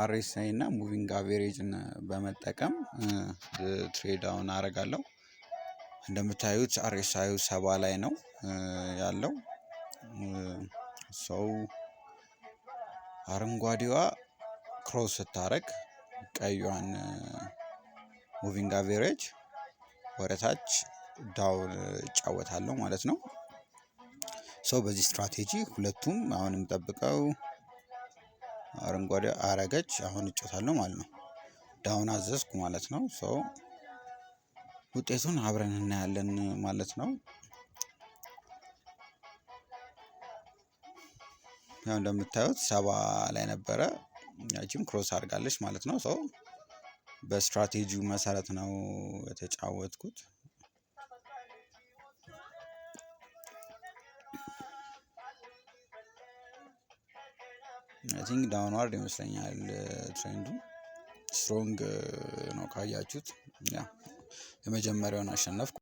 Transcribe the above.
RSI እና ሙቪንግ አቬሬጅን በመጠቀም ትሬድ አሁን አደርጋለሁ። እንደምታዩት RSI 70 ላይ ነው ያለው። ሰው አረንጓዴዋ ክሮስ ስታረግ ቀዩን ሙቪንግ አቬሬጅ ወደታች ዳውን እጫወታለሁ ማለት ነው። ሰው በዚህ ስትራቴጂ ሁለቱም አሁንም ጠብቀው አረንጓዴ አረገች አሁን እጫወታለሁ ማለት ነው። ዳውን አዘዝኩ ማለት ነው። ሰው ውጤቱን አብረን እናያለን ማለት ነው። ያው እንደምታዩት 70 ላይ ነበረ ያቺም ክሮስ አድርጋለች ማለት ነው። ሰው በስትራቴጂው መሰረት ነው የተጫወትኩት። አይ ቲንክ ዳውንዋርድ ይመስለኛል ትሬንዱ ስትሮንግ ነው ካያችሁት። ያ የመጀመሪያውን አሸነፍኩ።